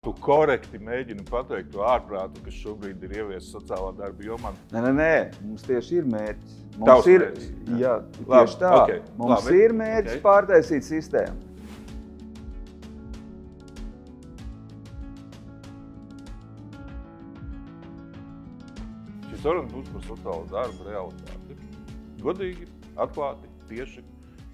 Tu korekti mēģini pateikt to ārprātu, kas šobrīd ir ieviests sociālā darba jomā. Nē, mums tieši ir mērķis. Tavs mērķis? Jā, Labi, tieši tā. okay, Mums labi, ir mērķis pārtaisīt sistēmu. Šis saruna būs par sociālo darbu realitāti. Godīgi, atklāti, tieši,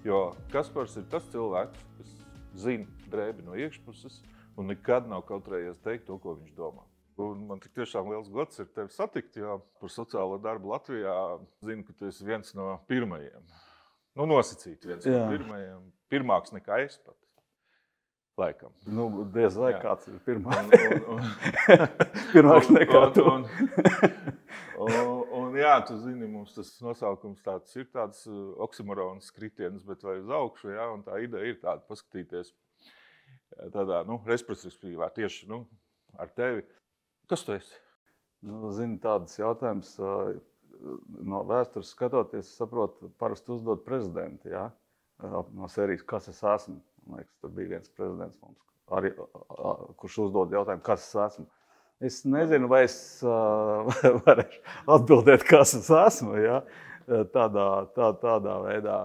jo Kaspars ir tas cilvēks, kas zina drēbi no iekšpuses un nekad nav kautrējies teikt to, ko viņš domā. Un man tik tiešām liels gods ir tevi satikt, jo par sociālo darbu Latvijā zinu, ka tu esi viens no pirmajiem. Nu, nosacīt viens no pirmajiem. Pirmāks nekā es pat. Laikam. Nu, diez vai kāds ir pirmāks. Pirmāks nekā tu. Un jā, tu zini, mums tas nosaukums tāds ir tāds oksimorons kritiens, bet vai uz augšu, jā, un tā ideja ir tāda paskatīties tādā, retrospektīvā, tieši, ar tevi. Kas tu esi? Zini, tādas jautājumas no vēstures skatoties, saprotu, parasti uzdod prezidenti, jā? No sērijas, kas es esmu. Man liekas, tur bija viens prezidents mums, arī, kurš uzdod jautājumu, kas es esmu. Es nezinu, vai es varēšu atbildēt, kas es esmu, jā? Tādā veidā.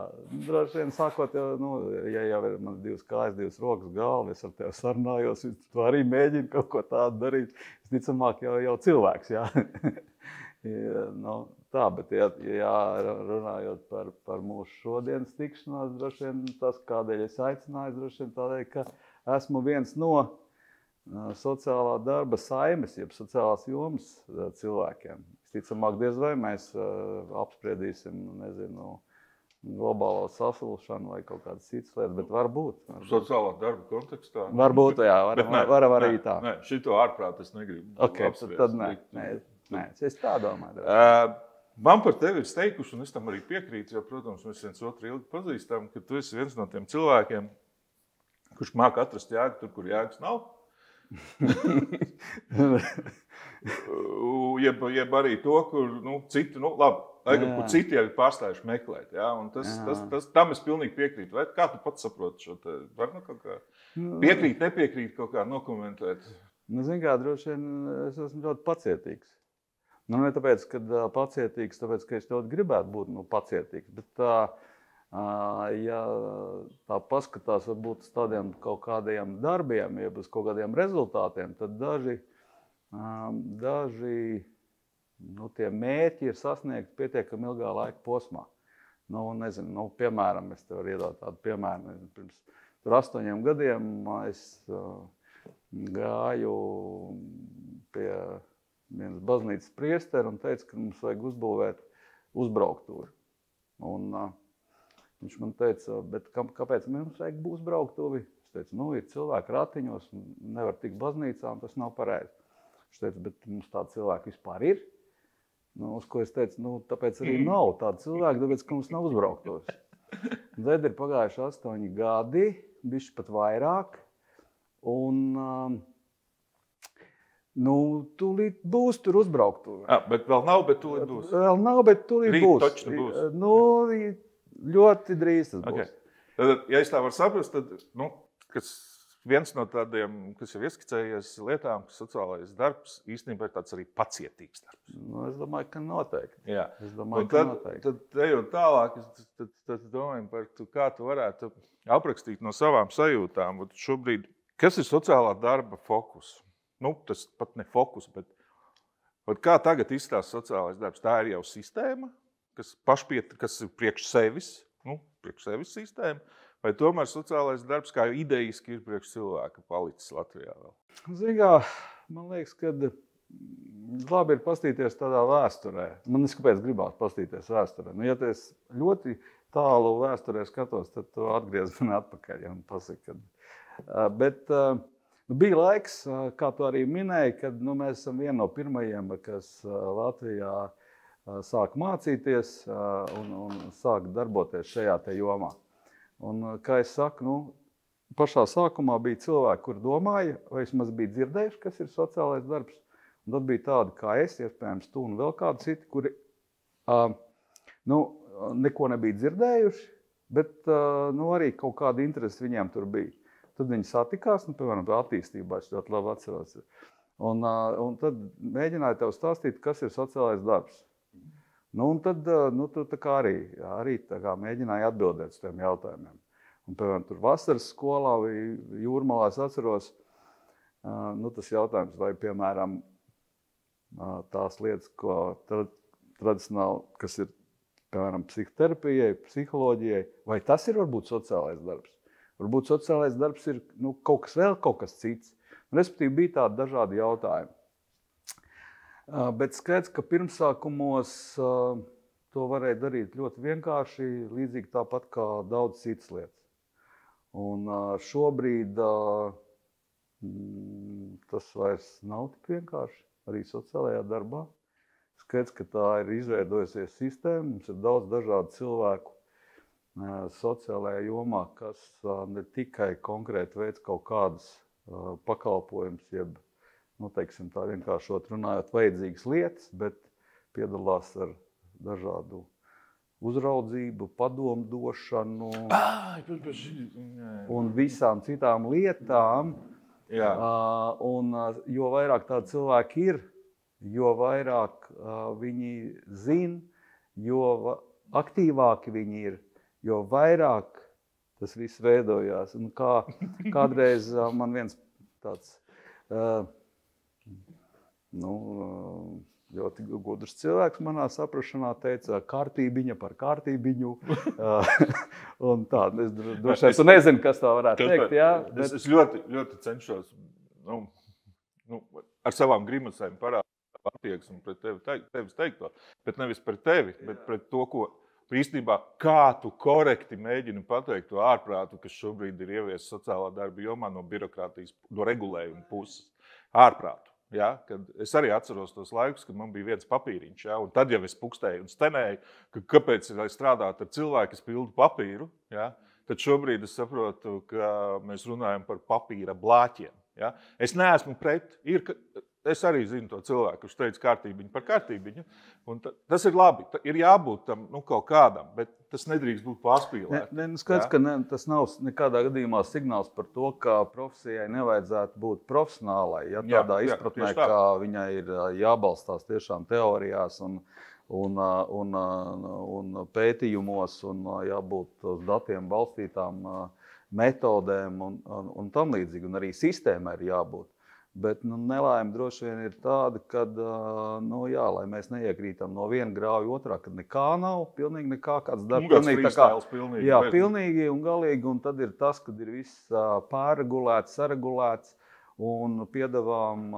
Droši vien sākot, ja jau ir man divas kājas, divas rokas, galva, es ar tevi sarunājos, tu arī mēģini kaut ko tādu darīt. Visticamāk jau cilvēks, jā. Tā, bet ja runājot par mūsu šodienas tikšanos, droši vien tas, kādēļ es aicināju, droši vien tādēļ, ka esmu viens no sociālā darba saimes, jeb sociālās jomas cilvēkiem. Visticamāk, diez vai mēs apspriedīsim, nezinu, globālo sasilšanu vai kaut kādas citas lietas, bet varbūt. Sociālā darba kontekstā? Varbūt, jā, varam arī tā. Nē, šito ārprāt es negribu apspriest. Tad nē, es tā domāju. Man par tevi ir teikuši, un es tam arī piekrītu, jo, protams, mēs viens otru ilgi pazīstam, ka tu esi viens no tiem cilvēkiem, kurš māk atrast jēgu tur, kur jēgas nav. Jeb arī to, kur citi, kur citi jau ir pārstājuši meklēt. Ja? Un tam es pilnīgi piekrītu. Vai kā tu pats saproti šo te? Var kaut kā piekrīt, nepiekrīt, kaut kā nokomentēt? Zini kā, droši vien es esmu ļoti pacietīgs. Ne tāpēc, ka pacietīgs, tāpēc, ka es ļoti gribētu būt pacietīgs, bet ja tā paskatās varbūt uz tādiem kaut kādiem darbiem, ja uz kaut kādiem rezultātiem, tad daži tie mērķi ir sasniegti pietiekami ilgā laika posmā. Piemēram, es tev varu iedot tādu piemēru. Pirms 8 gadiem es gāju pie vienas baznīcas priestera un teicu, ka mums vajag uzbūvēt uzbrauktūri. Un viņš man teica, bet kāpēc mums vajag uzbrauktuvi? Es teicu, ir cilvēki ratiņos, nevar tikt baznīcā, un tas nav pareizi. Viņš teica, bet mums tādi cilvēki vispār ir? Uz ko es teicu, tāpēc arī nav tādi cilvēki, tāpēc, ka mums nav uzbrauktuvis. Tad ir pagājuši 8 gadi, bišķi pat vairāk, un tūlīt būs tur uzbrauktuvi. Bet vēl nav, bet tūlīt būs. Vēl nav, bet tūlīt būs. Rīt točnu būs. Ļoti drīz tas būs. Tad, ja es tā varu saprast, tad viens no tādiem, kas jau ieskicējies lietām, ka sociālais darbs īstenībā ir tāds arī pacietīgs darbs. Es domāju, ka noteikti. Jā. Es domāju, ka noteikti. Tad ejot tālāk, tad domājam par to, kā tu varētu aprakstīt no savām sajūtām. Šobrīd, kas ir sociālā darba fokus? Tas pat ne fokus, bet kā tagad izstāsta sociālais darbs? Tā ir jau sistēma, kas ir priekš sevis sistēma, vai tomēr sociālais darbs kā ideiski ir priekš cilvēka palicis Latvijā vēl? Zinā, man liekas, ka labi ir pastīties tādā vēsturē. Man kāpēc gribētu pastīties vēsturē. Ja es ļoti tālu vēsturē skatos, tad tu atgriez mani atpakaļ un pasaki, bet bija laiks, kā tu arī minēji, kad mēs esam viena no pirmajiem, kas Latvijā sāk mācīties un sāk darboties šajā te jomā. Un, kā es saku, pašā sākumā bija cilvēki, kuri domāja, vai vismaz bija dzirdējuši, kas ir sociālais darbs. Un tad bija tādi kā es, iespējams, tu un vēl kādi citi, kuri neko nebija dzirdējuši, bet arī kaut kāda interese viņiem tur bija. tad viņi satikās, piemēram, attīstībā, es ļoti labi atceros. Un tad mēģināja tev stāstīt, kas ir sociālais darbs. Un tad tu tā kā arī tā kā mēģināja atbildēt uz tiem jautājumiem. Un, piemēram, tur vasaras skolā vai Jūrmalā es atceros, tas jautājums, vai, piemēram, tās lietas, ko tradicionāli, kas ir, piemēram, psihoterapijai, psiholoģijai, vai tas ir varbūt sociālais darbs? Varbūt sociālais darbs ir kaut kas cits. Respektīvi, bija tādi dažādi jautājumi. Bet skaidrs, ka pirmsākumos to varēja darīt ļoti vienkārši, līdzīgi tāpat kā daudz citas lietas. Un šobrīd tas vairs nav tik vienkārši, arī sociālajā darbā. Skaidrs, ka tā ir izveidojusies sistēma, mums ir daudz dažādu cilvēku sociālajā jomā, kas ne tikai konkrēti veic kaut kādus pakalpojumus, jeb, teiksim tā vienkāršot runājot, vajadzīgas lietas, bet piedalās ar dažādu uzraudzību, padomdošanu un visām citām lietām. Un jo vairāk tādi cilvēki ir, jo vairāk viņi zina, jo aktīvāki viņi ir, jo vairāk tas viss veidojās. Un kādreiz man viens tāds ļoti gudrs cilvēks manā saprašanā teica kārtībiņa par kārtībiņu. Un tā, es droši vien nezinu, kas tā varētu teikt. Jā, bet... Es ļoti, ļoti cenšos ar savām grimasēm parādīt attieksmi pret tevis teikto, bet nevis pret tevi, bet pret to, ko īstenībā, kā tu korekti mēģini pateikt to ārprātu, kas šobrīd ir ieviests sociālā darba jomā no birokrātijas, no regulējuma puses. Ārprātu. Ja? Kad es arī atceros tos laikus, kad man bija viens papīriņš, ja? Un tad jau es pukstēju un stenēju, ka kāpēc ir strādāt ar cilvēku, kas pilda papīru, ja? Tad šobrīd es saprotu, ka mēs runājam par papīra blāķiem. Ja? Es neesmu pret, es arī zinu to cilvēku, kurš teica kārtībiņu par kārtībiņu, un tas ir labi, ir jābūt tam kaut kādam, bet tas nedrīkst būt pārspīlēt. Skaidrs, ka tas nav nekādā gadījumā signāls par to, ka profesijai nevajadzētu būt profesionālai, ja tādā izpratnē, ka viņai ir jābalstās tiešām teorijās un pētījumos un jābūt uz datiem balstītām metodēm un tam līdzīgi, un arī sistēmai ir jābūt. Bet nelaime droši vien ir tāda, kad, lai mēs neiekrītam no viena grauja otrā, kad nekā nav, pilnīgi nekā, kāds darbs. Pilnīgi un galīgi, un tad ir tas, kad ir viss pārregulēts, saregulēts, un piedāvām,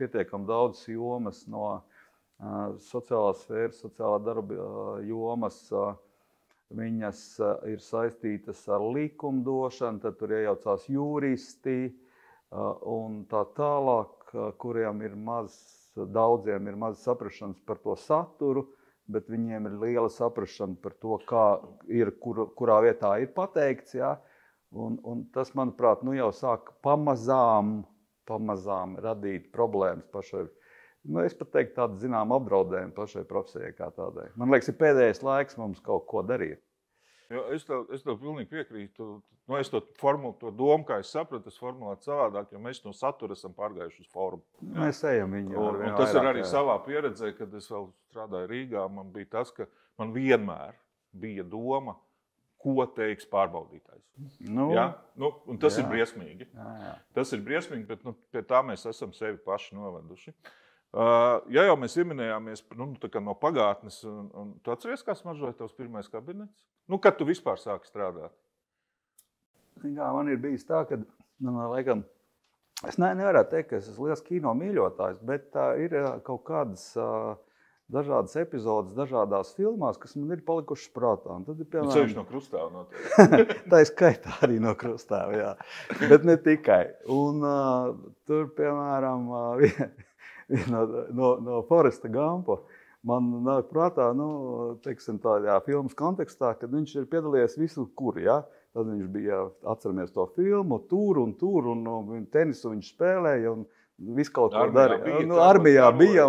pietiekam daudz jomas no sociālās sfēras, sociālā darba jomas, viņas ir saistītas ar likumdošanu, tad tur iejaucās juristi, un tā tālāk, kuriem ir daudziem ir maz saprašanas par to saturu, bet viņiem ir liela saprašana par to, kā ir, kurā vietā ir pateikts. Ja? Un tas, manuprāt, jau sāk pamazām radīt problēmas pašai. Es pat teiktu tādu apdraudējumu pašai profesijai kā tādai. Man liekas, ir pēdējais laiks mums kaut ko darīt. Es tev pilnīgi piekrītu. Es to domu, kā es sapratu, es formulētu savādāk, jo mēs no satura esam pārgājuši uz formu. Mēs ejam viņu. Un tas ir arī savā pieredzē, kad es vēl strādāju Rīgā, man bija tas, ka man vienmēr bija doma, ko teiks pārbaudītājs. Un tas ir briesmīgi. Tas ir briesmīgi, bet pie tā mēs esam sevi paši noveduši. Ja jau mēs ieminējāmies no pagātnes, un tu atceries, kā smaržoja tavs pirmais kabinets? Kad tu vispār sāki strādāt? Man ir bijis tā, ka, laikam, es nevarētu teikt, ka es esmu liels kino mīļotājs, bet ir kaut kādas dažādas epizodes, dažādās filmās, kas man ir palikušas prātā. Tad ir, piemēram, ceļš no Krustāva noteikti. Tā ir skaitā arī no Krustāva, jā. Bet ne tikai. Un tur, piemēram, no Foresta Gampa man nāk prātā, tādā filmas kontekstā, kad viņš ir piedalījies visur, kur, ja? Tad viņš bija, atceramies to filmu, tur, un tenisu viņš spēlēja, un visu kaut ko darīja. Armijā bija,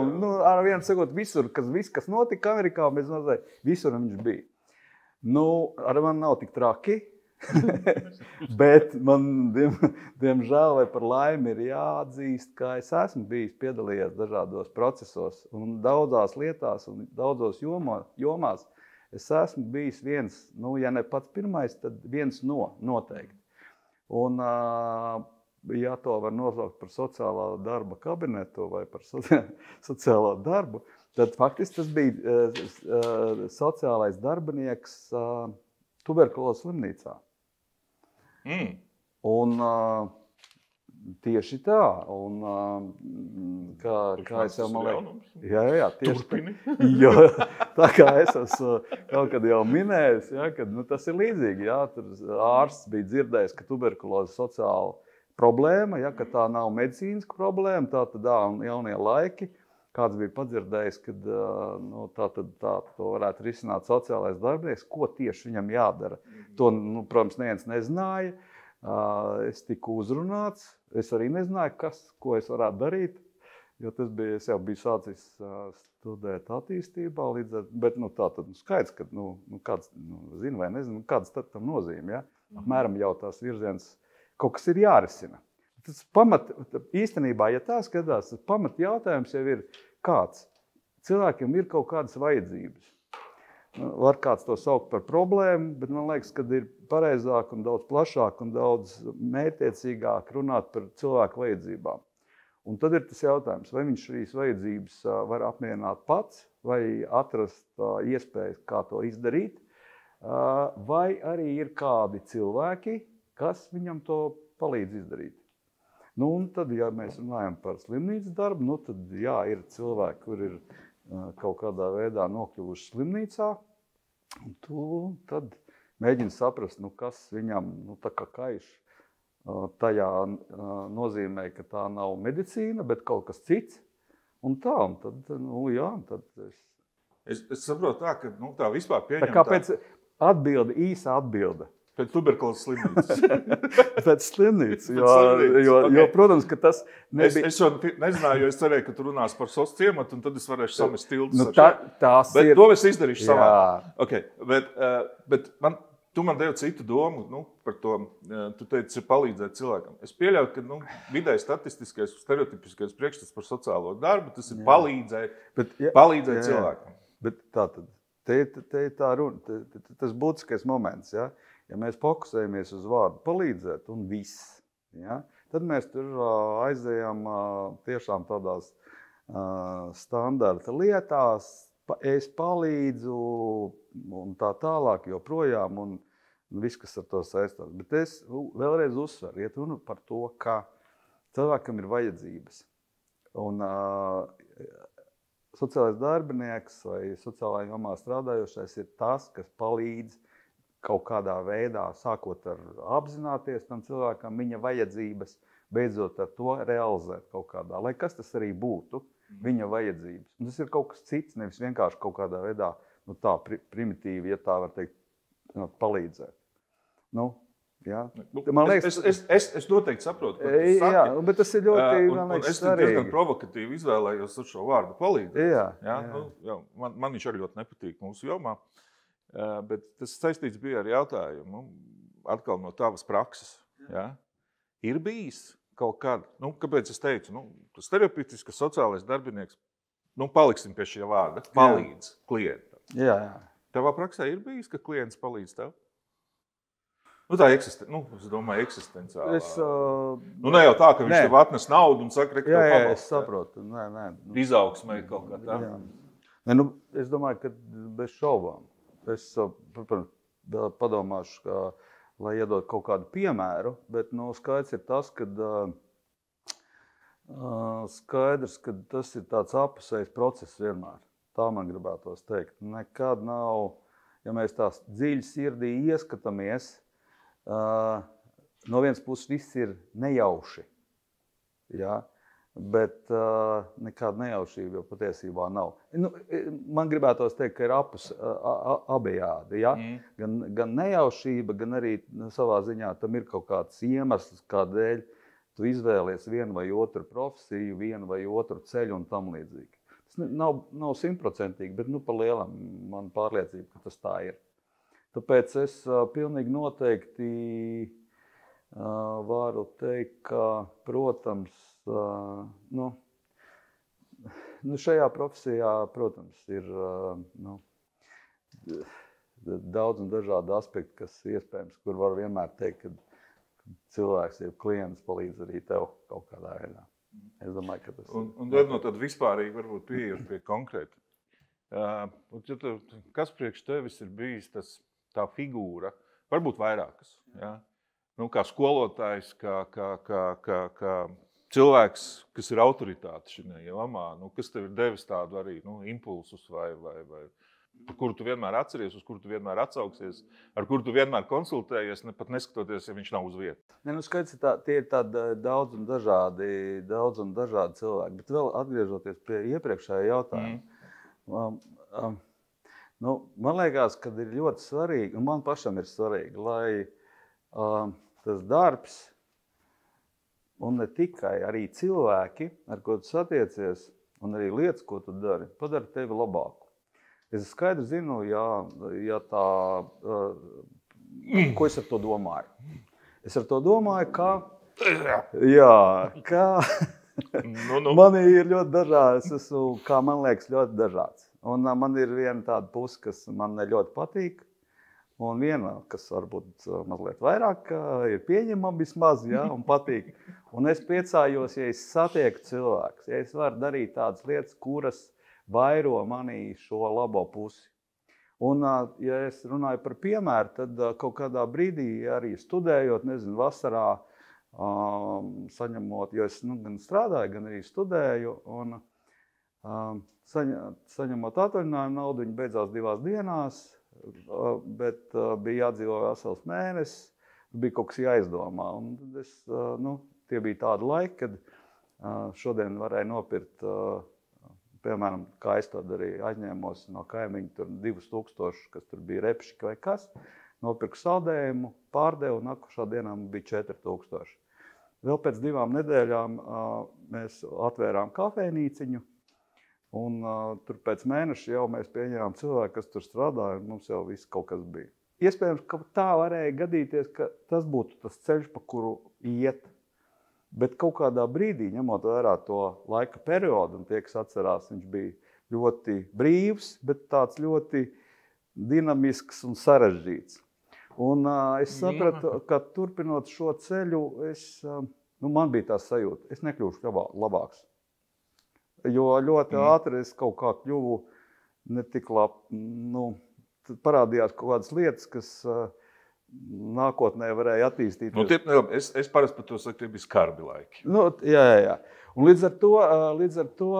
ar vienu sakot, visur, kas notika Amerikā, visur viņš bija. Ar mani nav tik traki, Bet man, diemžēl vai par laimi, ir jāatzīst, ka es esmu bijis piedalījies dažādos procesos un daudzās lietās un daudzos jomās. Es esmu bijis viens, ja ne pats pirmais, tad viens no noteikti. Un, ja to var nosaukt par sociālā darba kabinetu vai par sociālo darbu, tad faktiski tas bija sociālais darbinieks tuberkulozes slimnīcā. Un tieši tā. Un, kā es jau liekas, jā, tieši jo, tā kā es esmu kaut kad jau minējis, kad tas ir līdzīgi. Tur ārsts bija dzirdējis, ka tuberkuloze ir sociāla problēma, ka tā nav medicīniska problēma, tā tad jaunie laiki. Kāds bija padzirdējis, ka to varētu risināt sociālais darbinieks, ko tieši viņam jādara. To, protams, neviens nezināja. Es tiku uzrunāts. Es arī nezināju, ko es varētu darīt, jo es jau biju sācis studēt attīstībā, bet tā tad skaidrs, ka kāds zina vai nezina, kāds tad tam nozīme. Ja? Apmēram jau tās virziens kaut kas ir jārisina. Tas īstenībā, ja tā skatās, tas pamat jautājums jau ir kāds. Cilvēkiem ir kaut kādas vajadzības. Var kāds to saukt par problēmu, bet man liekas, ka ir pareizāk un daudz plašāk un daudz mērķtiecīgāk runāt par cilvēku vajadzībām. Un tad ir tas jautājums, vai viņš šīs vajadzības var apmierināt pats, vai atrast iespējas, kā to izdarīt, vai arī ir kādi cilvēki, kas viņam to palīdz izdarīt. Un tad, ja mēs runājam par slimnīcas darbu, tad jā, ir cilvēki, kur ir kaut kādā veidā nokļuvuši slimnīcā, un tu tad mēģini saprast, kas viņam tā kā kaiš. Tajā nozīmē, ka tā nav medicīna, bet kaut kas cits. Un tad, tad es saprotu tā, ka tā vispār pieņem tā. Kāpēc īsa atbilde? Pēc tuberkulozes slimnīcas. Pēc slimnīcas, jo, protams, ka tas nebija... Es jau nezināju, jo es cerēju, ka tu runās par SOS ciematu, un tad es varēšu samest tiltus. Bet to es izdarīšu savā. Okay, bet tu man devi citu domu par to. Tu teici, palīdzēt cilvēkam. Es pieļauju, ka vidēji statistiskais, stereotipiskais priekšstats par sociālo darbu, tas ir palīdzēt cilvēkam. Bet tātad, te ir tā runa, tas būtiskais moments, ja? Ja mēs fokusējamies uz vārdu palīdzēt un viss, tad mēs tur aizējām tiešām tādās standarta lietās, es palīdzu un tā tālāk joprojām un viss, kas ar to saistās. Bet es vēlreiz uzsveru, iet runa par to, ka cilvēkam ir vajadzības. Un sociālais darbinieks vai sociālā jomā strādājošais ir tas, kas palīdz kaut kādā veidā, sākot ar apzināties tam cilvēkam viņa vajadzības, beidzot ar to realizēt kaut kādā, lai kas tas arī būtu, viņa vajadzības. Un tas ir kaut kas cits, nevis vienkārši kaut kādā veidā, tā primitīvi, ja tā var teikt, palīdzēt. Man liekas, es noteikti saprotu, ko tu saki. Jā, bet tas ir ļoti, man liekas, es diezgan provokatīvi izvēlējos ar šo vārdu palīdzēt. Jā. Man viņš arī ļoti nepatīk mūsu jomā. Bet tas saistīts bija ar jautājumu, atkal no tavas prakses. Ja? Ir bijis kaut kāda, kāpēc es teicu, tas stereotipisks sociālais darbinieks, paliksim pie šie vārda, palīdz klientam. Jā. Tavā praksē ir bijis, ka klients palīdz tev? Tā es domāju, eksistenciālā. Ne jau tā, ka viņš tev atnes naudu un saka, ka tev pabalst. Jā, es saprotu. Izaugsmē kaut kā tā. Es domāju, ka bez šaubām. Es, protams, padomāšu, lai iedod kaut kādu piemēru, bet skaidrs ir tas, ka tas ir tāds apusējs process vienmēr. Tā man gribētos teikt. Nekad nav, ja mēs tās dziļi sirdī ieskatāmies, no vienas puses viss ir nejauši, bet nekāda nejaušība jau patiesībā nav. Man gribētos teikt, ka ir abejādi, gan nejaušība, gan arī savā ziņā tam ir kaut kāds iemesls, kādēļ tu izvēlies vienu vai otru profesiju, vienu vai otru ceļu un tam līdzīgi. Tas nav 100%, bet pa lielam man pārliecība, ka tas tā ir. Tāpēc es pilnīgi noteikti varu teikt, ka, protams, šajā profesijā, protams, ir daudz un dažādi aspekti, kas iespējams, kur var vienmēr teikt, ka cilvēks ir klients, palīdz arī tev kaut kādā veidā. Es domāju, ka tas un tad no tad vispārīgi varbūt pieejot pie konkrēti. Kas priekš tevis ir bijis tā figūra, varbūt vairākas, ja? Kā skolotājs, kā cilvēks, kas ir autoritāte šajā jomā, kas tev ir devis tādu arī impulsus vai par kuru tu vienmēr atceries, uz kuru tu vienmēr atsauksies, ar kuru tu vienmēr konsultējies, pat neskatoties, ja viņš nav uz vietas. Skaidrs, tie ir tādi daudz un dažādi cilvēki, bet vēl atgriežoties pie iepriekšējā jautājuma. Man liekas, ka ir ļoti svarīgi, un man pašam ir svarīgi, lai tas darbs, un ne tikai arī cilvēki, ar ko tu satiecies, un arī lietas, ko tu dari, padara tevi labāku. Es skaidri zinu, ja tā, ko es ar to domāju. Es ar to domāju, ka man ir ļoti dažāds, es esmu, kā man liekas, ļoti dažāds. Un man ir viena tāda puse, kas man ļoti patīk, un viena, kas varbūt mazliet vairāk ir pieņemama vismaz, un patīk. Un es priecājos, ja es satieku cilvēkus, ja es varu darīt tādas lietas, kuras vairo manī šo labo pusi. Un, ja es runāju par piemēru, tad kaut kādā brīdī arī studējot, vasarā saņemot, jo es gan strādāju, gan arī studēju, un saņemot atvaļinājumu naudu, viņi beidzās 2 dienās, bet bija jādzīvo vesels mēnesis, bija kaut kas jāizdomā. Un tie bija tādi laiki, kad šodien varēja nopirkt, piemēram, kā es to darīju, aizņēmos no kaimiņa tur 2000, kas tur bija repšika vai kas, nopirku saldējumu, pārdevu, un nākošā dienā bija 4000. Vēl pēc 2 nedēļām mēs atvērām kafejnīciņu, un tur pēc mēneša jau mēs pieņēmām cilvēku, kas tur strādāja, un mums jau viss kaut kas bija. Iespējams, ka tā varēja gadīties, ka tas būtu tas ceļš, pa kuru iet. Bet kaut kādā brīdī, ņemot vērā to laika periodu, un tie, kas atcerās, viņš bija ļoti brīvs, bet tāds ļoti dinamisks un sarežģīts. Un es sapratu, ka turpinot šo ceļu, man bija tā sajūta, es nekļūšu labāks. Jo ļoti ātri es kaut kā kļuvu netik labi, parādījās kaut kādas lietas, kas nākotnē varēja attīstīties. Es parasti par to saku, tie bija skarbi laiki. Jā. Un līdz ar to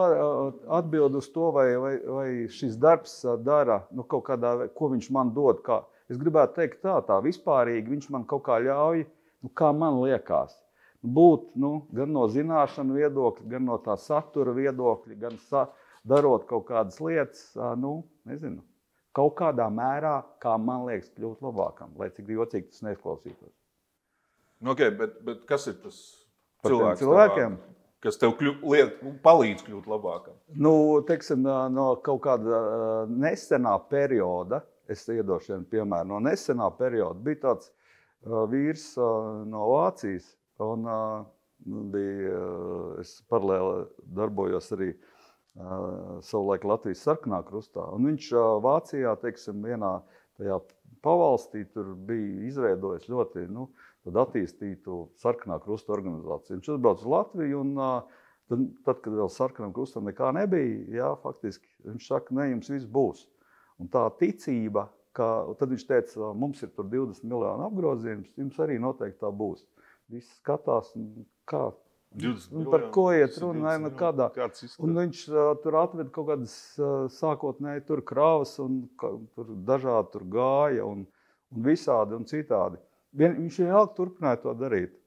atbild uz to, vai šis darbs dara, kaut kādā, ko viņš man dod. Es gribētu teikt tā vispārīgi, viņš man kaut kā ļauj, kā man liekas, būt gan no zināšanu viedokļa, gan no tā satura viedokļa, gan darot kaut kādas lietas, nezinu. Kaut kādā mērā, kā man liekas, kļūt labākam, lai cik jocīgi tas neizklausītos. Bet kas ir tas cilvēkiem? Kas tev palīdz kļūt labākam? Teiksim, no kaut kāda nesenā perioda, es iedošu vienu piemēru, no nesenā perioda bija tāds vīrs no Vācijas, un es paralēli darbojos arī savulaik Latvijas sarkanā krustā. Un viņš Vācijā, teiksim, vienā tajā pavalstī tur bija izveidojis ļoti attīstītu sarkanā krusta organizāciju. Viņš atbrauc uz Latviju, un tad, kad vēl sarkanam krustam nekā nebija, faktiski viņš saka, ne, jums viss būs. Un tā ticība, tad viņš teica, mums ir tur 20 miljonu apgrozījums, jums arī noteikti tā būs. Visi skatās, kā. Par ko iet runa, kādā. Un viņš tur atveda kaut kādas sākotnēji tur kravas, un tur dažādi tur gāja, un visādi un citādi. Viņš ilgi turpināja to darīt.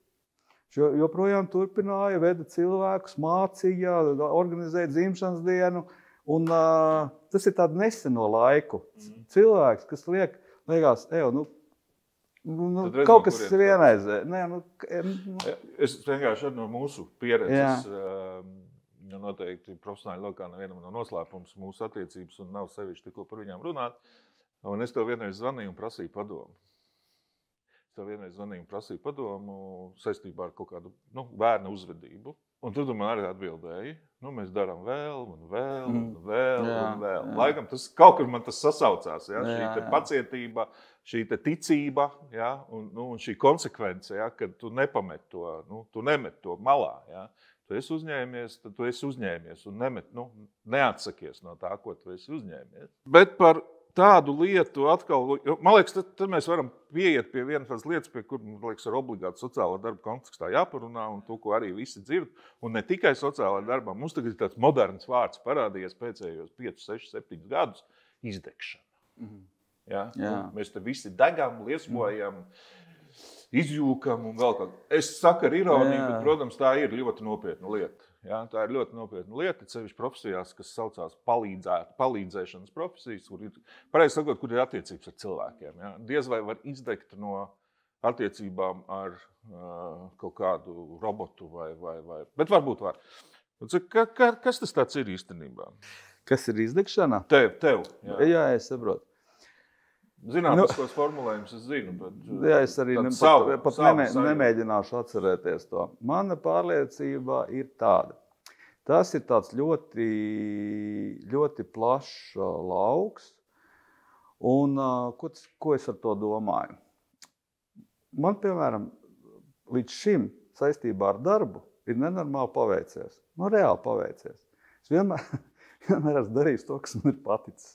Viņš joprojām turpināja, veda cilvēkus, mācīja, organizēja dzimšanas dienu, un tas ir tādu neseno laiku. Cilvēks, kas liekas, kaut kas ir vienreizē. Es vienkārši no mūsu pieredzes, noteikti profesionāli lokā nevienam nav noslēpums mūsu attiecības un nav sevišķi tikko par viņām runāt. Un es tev vienreiz zvanīju un prasīju padomu. Saistībā ar kaut kādu bērnu uzvedību. Un tu man arī atbildēji, mēs darām vēl. Laikam kaut kur man tas sasaucās, ja? Šī te pacietība, šī te ticība, ja? Un šī konsekvence, ja? Kad tu nepamet to, tu nemet to malā. Ja? Tu esi uzņēmies, tad tu esi uzņēmies un neatsakies no tā, ko tu esi uzņēmies. Bet par tādu lietu atkal, man liekas, tad mēs varam pieiet pie vienas tādas lietas, pie kur, man liekas, ar obligātu sociālā darba kontekstā jāparunā, un to, ko arī visi dzird. Un ne tikai sociālā darbā. Mums tagad ir tāds moderns vārds parādījies pēdējos 5, 6, 7 gadus - izdegšana. Ja? Mēs te visi degam, liesmojam, izjūkam un vēl kaut. Es saku ar ironiju, bet, protams, tā ir ļoti nopietna lieta. Ja, tā ir ļoti nopietna lieta, sevišķi profesijās, kas saucās palīdzēšanas profesijas, kur ir attiecības ar cilvēkiem. Ja. Diez vai var izdegt no attiecībām ar kaut kādu robotu vai. Bet varbūt var. Kas tas tāds ir īstenībā? Kas ir izdegšana? Tev. Jā, es saprotu. Zinātniskos formulējumus es zinu, bet jā, es arī pat nemēģināšu atcerēties to. Mana pārliecība ir tāda. Tas ir tāds ļoti, ļoti plašs lauks. Un ko es ar to domāju? Man, piemēram, līdz šim saistībā ar darbu ir nenormāli paveicies. Reāli paveicies. Es vienmēr esmu darījis to, kas man ir paticis.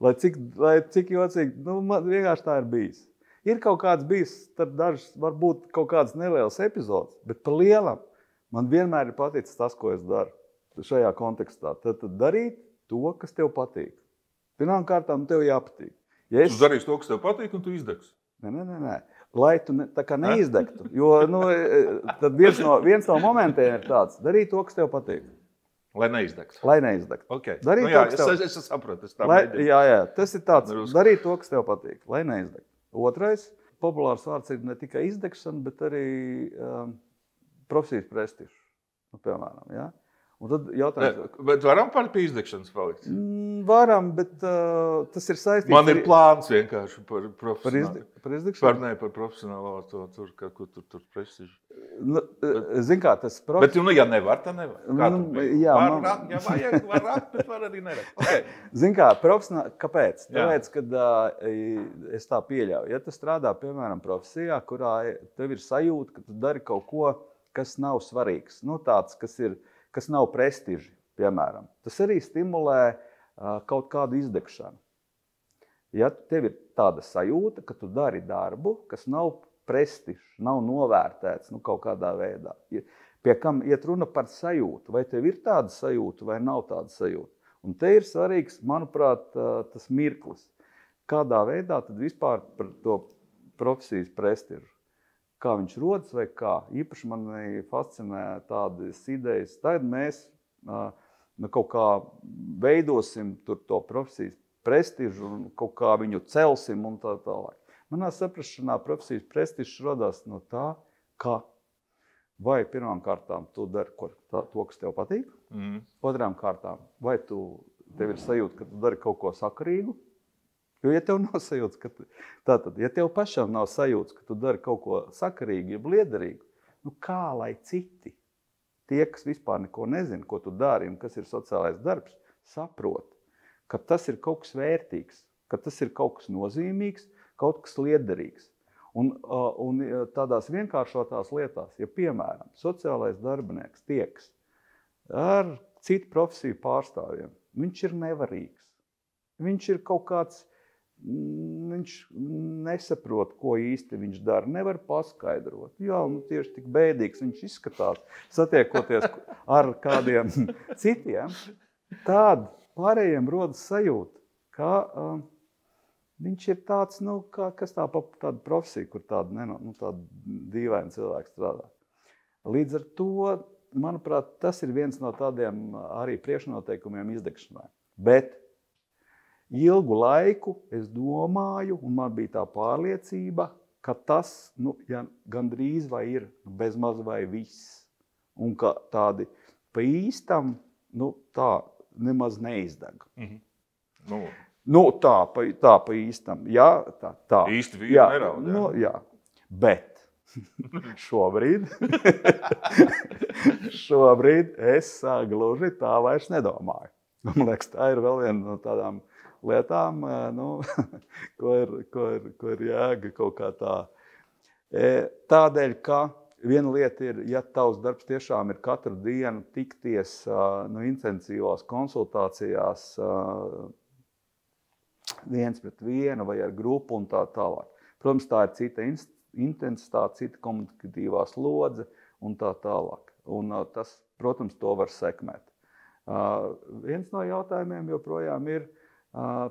Lai cik jocīgi, man vienkārši tā ir bijis. Ir kaut kāds bijis, tad dažs varbūt kaut kāds neliels epizods, bet par lielam man vienmēr ir paticis tas, ko es daru šajā kontekstā. Tad darīt to, kas tev patīk. Pirmām kārtām tev jāpatīk. Ja tu darīsi to, kas tev patīk, un tu izdegsi. Nē. Lai tu tā kā neizdegtu. Jo tad viens no momentiem ir tāds, darīt to, kas tev patīk. Lai neizdegtu. Okay. Es saprotu, es tā mēģinu. Jā, tas ir tāds, darīt to, kas tev patīk, lai neizdegtu. Otrais, populārs vārds ir ne tikai izdegšana, bet arī profesijas prestižs, piemēram. Ja? Un tad jautājums... Bet varam pie izdegšanas palikt? Varam, bet tas ir saistīts... Man ir plāns vienkārši par profesionālu. Par izdegšanu? Par profesionālo tur prestižu. Zin kā, tas... Bet, ja nevar, tad nevar. Var rakt, bet var arī nevar. Okay. Zin kā, profesionāli... Kāpēc? Tāpēc, kad es tā pieļauju. Ja tu strādā, piemēram, profesijā, kurā tev ir sajūta, ka tu dari kaut ko, kas nav svarīgs. Tāds, kas nav prestiži, piemēram. Tas arī stimulē kaut kādu izdegšanu. Ja tev ir tāda sajūta, ka tu dari darbu, kas nav prestižs, nav novērtēts kaut kādā veidā. Pie kam iet runa par sajūtu. Vai tev ir tāda sajūta vai nav tāda sajūta. Un te ir svarīgs, manuprāt, tas mirklis. Kādā veidā tad vispār par to profesijas prestižu. Kā viņš rodas vai kā. Īpaši mani fascinē tādas idejas. Tad mēs kaut kā veidosim tur to profesijas prestižu un kaut kā viņu celsim un tā tālāk. Manā saprašanā profesijas prestižs rodās no tā, ka vai pirmām kārtām tu dari to, kas tev patīk. Otrām kārtām, vai tev ir sajūta, ka tu dari kaut ko sakarīgu. Jo, ja tev nav sajūta, ja tev pašam nav sajūta, ka tu dari kaut ko sakarīgu, jeb liederīgu, kā lai citi, tie, kas vispār neko nezina, ko tu dari un kas ir sociālais darbs, saprot, ka tas ir kaut kas vērtīgs, ka tas ir kaut kas nozīmīgs, kaut kas liederīgs. Un tādās vienkāršotās lietās, ja piemēram, sociālais darbinieks tieks ar citu profesiju pārstāvjiem, viņš ir nevarīgs. Viņš ir kaut kāds, viņš nesaprot, ko īsti viņš dara, nevar paskaidrot. Jā, tieši tik bēdīgs viņš izskatās, satiekoties ar kādiem citiem. Tāda pārējiem rodas sajūta, ka viņš ir tāds, tāda profesija, kur tāda dīvaina cilvēks strādā. Līdz ar to, manuprāt, tas ir viens no tādiem arī priekšnoteikumiem izdegšanai. Bet ilgu laiku es domāju, un man bija tā pārliecība, ka tas gandrīz vai ir bezmaz vai viss. Un ka tādi pa īstam tā nemaz neizdeg. Nu, tā pa īstam. Jā, tā. Īsti vīri neraud. Nu, jā. Bet šobrīd es gluži tā vairs nedomāju. Man liekas, tā ir vēl viena no tādām lietām, ko ir jēga kaut kā tā. Tādēļ, ka viena lieta ir, ja tavs darbs tiešām ir katru dienu tikties intensīvās konsultācijās viens pret vienu vai ar grupu un tā tālāk. Protams, tā ir cita intensitāte, cita komunikatīvā slodze un tā tālāk. Un tas, protams, to var sekmēt. Viens no jautājumiem joprojām ir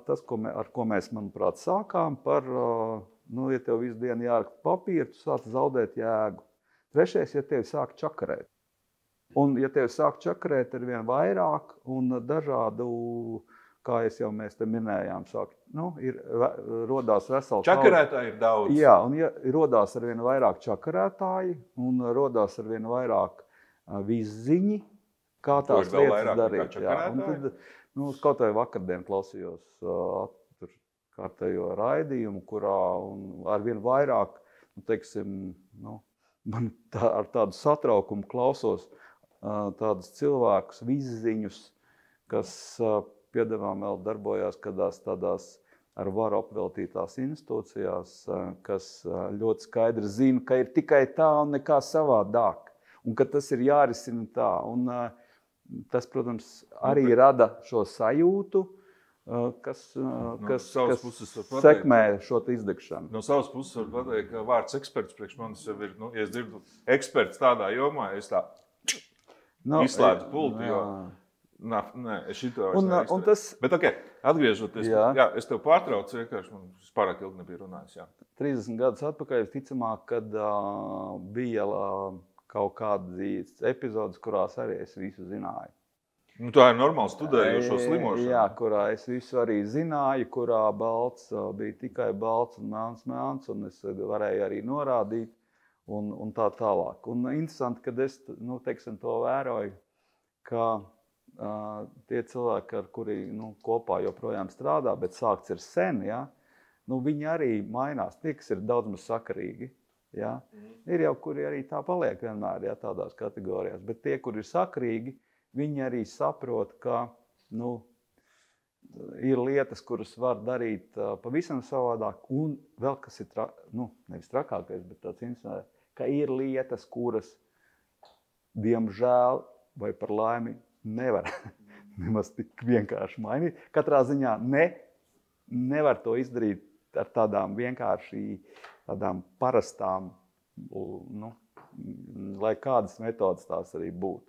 tas, ar ko mēs, manuprāt, sākām par, ja tev visu dienu jāraksta papīru, tu sāc zaudēt jēgu. Trešais, ja tevi sāk čakarēt. Un ja tevi sāk čakarēt ar vien vairāk un dažādu, kā mēs te minējām, rodās vesela čakarētāji ir daudz. Jā, un ja rodās ar vien vairāk čakarētāji un rodās ar vien vairāk vizziņi, kā tās lietas darīt. Jā, un tad, kaut vai vakardien klausījos kārtējo raidījumu, kurā ar vien vairāk, man ar tādu satraukumu klausos tādus cilvēkus, vizziņus, kas piedevām vēl darbojās tādās ar varu apveltītās institūcijās, kas ļoti skaidri zina, ka ir tikai tā un nekā savādāk, un ka tas ir jārisina tā. Un tas, protams, arī rada šo sajūtu, kas sekmē šo izdegšanu. No savas puses var pateikt, ka vārds eksperts priekš manis jau ir, ja es dzirdu eksperts tādā jomā, es tā izslēdzu pulti, jo es šito vairs neizturēju. Bet atgriežoties, es tev pārtraucu, vienkārši man pārāk ilgi nebija runājis. 30 gadus atpakaļ, ticamāk, kad bija kaut kādas epizodes, kurās arī es visu zināju. Tā ir normāli studējošo slimošana. Jā, kurā es visu arī zināju, kurā balts bija tikai balts un melns, un es varēju arī norādīt un tā tālāk. Un interesanti, kad es to vēroju, ka tie cilvēki, ar kuri kopā joprojām strādā, bet sākts ir sen, viņi arī mainās. Tie, kas ir daudz maz sakarīgi. Ja? Ir jau, kuri arī tā paliek vienmēr tādās kategorijās, bet tie, kuri ir sakarīgi, viņi arī saprot, ka ir lietas, kuras var darīt pavisam savādāk, un vēl kas ir, nevis trakākais, bet tāds interesants, ka ir lietas, kuras, diemžēl vai par laimi, nevar nemaz tik vienkārši mainīt. Katrā ziņā nevar to izdarīt ar tādām vienkārši tādām parastām, lai kādas metodas tās arī būtu.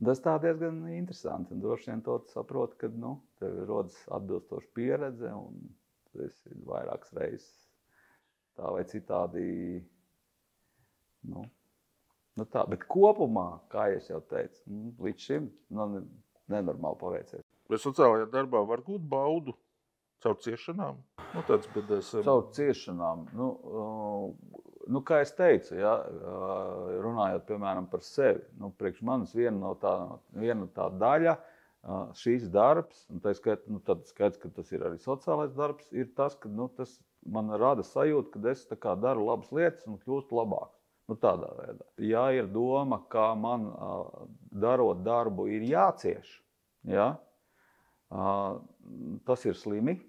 Tas tā diezgan interesanti, un droši vien to saprot, ka tev rodas atbilstoša pieredze, un tu esi vairākas reizes tā vai citādi, tā. Bet kopumā, kā es jau teicu, līdz šim nenormāli paveicies. Vai sociālajā darbā var gūt baudu caur ciešanām? Tāds BDSM. Caur ciešanām. Kā es teicu, runājot, piemēram, par sevi, priekš manis viena tā daļa, šīs darbs, un tad skaidrs, ka tas ir arī sociālais darbs, ir tas, ka tas man rada sajūtu, ka es daru labas lietas un kļūstu labāk. Tādā veidā. Ja ir doma, ka man darot darbu ir jācieš, tas ir slimi.